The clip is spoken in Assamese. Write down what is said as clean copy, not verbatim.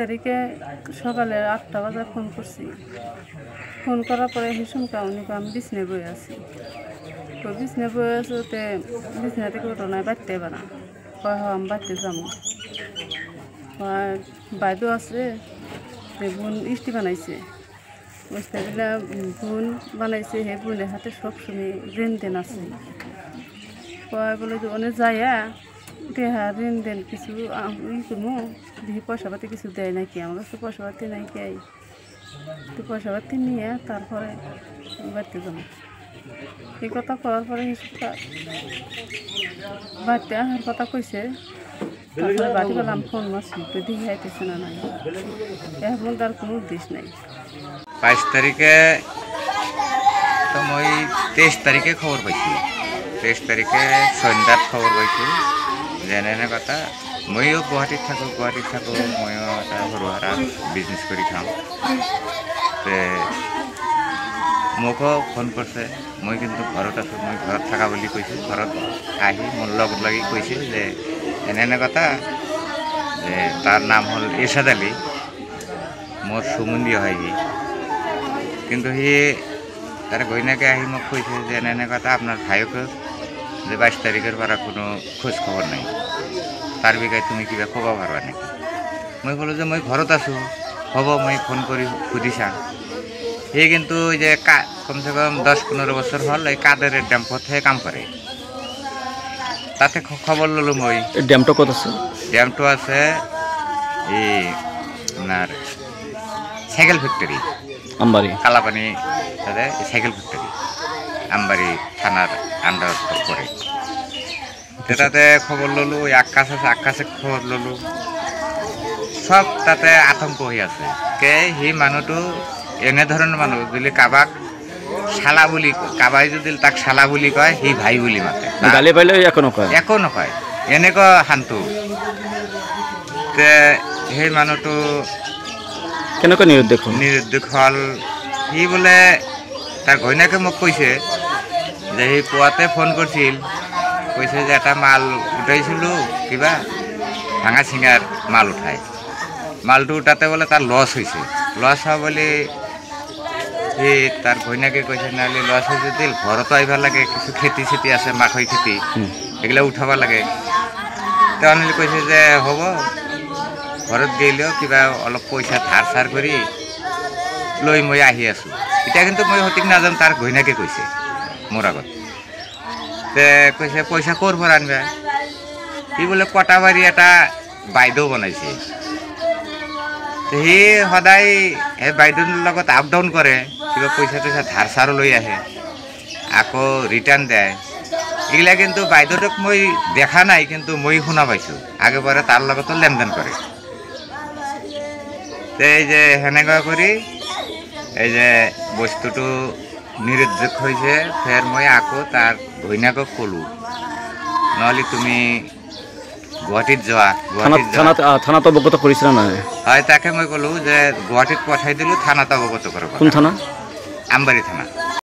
তারিখে সকালে 8টা বাজে ফোন করছি। ফোন করার পরে হিসুমকা উনি আমি বিছনায় বয়ে আছি। তো বিছনায় বয়ে আছি, ওতে বিছনা থেকে ওঠো নাই, বাড়তে এবার না কয় আমি বাড়তে যাবো। বাইদেও আছে, বোন ইষ্টি বানাইছে, ওইটা বোন বানাইছে। হে বোনের হাতে সবসময় লেনদেন আছে। কয় বলে যে অনেক যাইয়া দেহা লেনদেন কিছু করবো, দেখি পয়সা পাতি কিছু দেয় নাকি। আমার কাছে পয়সা পাতি নাই কে, তো পয়সা পাতি নিয়ে তারপরে বাড়তে যাবো। এই কথা করার পরে বাড়তে আসার কথা কইছে। তারপরে বাড়ি গেলাম, ফোন মারছি, তো দেখি আইতেছে না নাই। এখন তার কোনো উদ্দেশ্য নাই। 22 তারিখে তো মই 23 তারিখে খবর পাইছি। 23 তারিখে সন্ধ্যাত খবর পাইছি যে এনে কথা। মইও গুৱাহাটীত থাকো। মইও এটা সৰু সুৰা বিজনেছ কৰি খাওঁ। মোকো ফোন কৰিছে, মই কিন্তু ঘৰত আছোঁ। মই ঘৰত থকা বুলি কৈছোঁ। ঘৰত আহি মোৰ লগত লাগি কৈছে যে এনে কথা, যে তাৰ নাম হ'ল ইৰছাদ আলী, মোৰ সুমন্দি হয় সি। কিন্তু সি তার ঘৈণীয়েকে আহি মোক কৈছে যে এনে কথা, আপনার ভাইকে যে 22 তারিখের পৰা কোনো খোঁজ খবর নাই, তার বিষয়ে তুমি কিবা ক'ব পারবা নাকি? মই ক'লোঁ যে মই ঘৰত আছোঁ, হ'ব মই ফোন কৰি সুধি চাম। সি কিন্তু যে কমসে কম 10-15 বছর হল এই কাদের ডেম্পতহে কাম করে। তাতে খবর ললো মই। ড্যামটা কত আছে? ড্যামটো আছে এই আপনার সাইকেল ফ্যাক্টরি, আমবাড়ি কালাপানি তাতে সাইকেল ফ্যাক্টরি, আমবাড়ি থানার আন্ডার পড়ে। তাতে খবর ললো, ওই আকাশ আছে, আকাশে খবর ললো। সব তাতে আতঙ্ক হয়ে আছে। কে সি মানুহটো এনে ধৰণৰ মানুহ, যদি কাবাক শালা বুলি, কাবাই যদি তাক শালা বুলি কয়, সি ভাই বুলি মাতে। গালি পাইলে একো নকয়, এনেকুৱা শান্তু। তে সেই মানুহটো কেনেকৈ নিৰুদ্দেশ হ'ল। সি বোলে তাৰ ঘৈণীয়েকে মোক কৈছে যে সি পুৱাতে ফোন কৰিছিল, কৈছে যে এটা মাল উঠাইছিলোঁ, কিবা ভাঙা চিঙাৰ মাল উঠাই। মালটো উঠাতে বোলে তাৰ লছ হৈছে। লছ হোৱা বুলি সি তাৰ ঘৈণীয়েকে কৈছে, নহ'লে লছ হৈ যদি ঘৰতো আহিব লাগে, কিছু খেতি চেতি আছে, মাকৈ খেতি, সেইগিলা উঠাব লাগে। তেওঁলোকে কৈছে যে হ'ব, ঘৰত গেলেও কিবা অলপ পইচা ধাৰ চাৰ কৰি লৈ মই আহি আছোঁ। এতিয়া কিন্তু মই সঠিক নাজানো, তাৰ ঘৈণীয়েকে কৈছে মোৰ আগত। তে কৈছে পইচা ক'ৰ পৰা আনিবা? সি বোলে কটাবাৰী এটা বাইদেউ বনাইছে। সি সদায় সেই বাইদেউৰ লগত আপ ডাউন কৰে, কিবা পইচা টইচা ধাৰ চাৰো লৈ আহে, আকৌ ৰিটাৰ্ণ দিয়ে। এইগিলা কিন্তু বাইদেউটোক মই দেখা নাই, কিন্তু মই শুনা পাইছোঁ আগে পৰে তাৰ লগতো লেনদেন কৰে। এই যে সেনেকুৱা কৰি এই যে বস্তুটো নিৰুদ্দেশ হৈছে। ফেৰ মই আকৌ তাৰ ঘৈণীয়েকক ক'লোঁ, নহ'লে তুমি গুৱাহাটীত যোৱা। থানাত অৱগত কৰিছিলা নাই? হয়, তাকে মই ক'লোঁ যে গুৱাহাটীত পঠাই দিলোঁ, থানাত অৱগত কৰিব। কোন থানা? আমবাৰী থানা।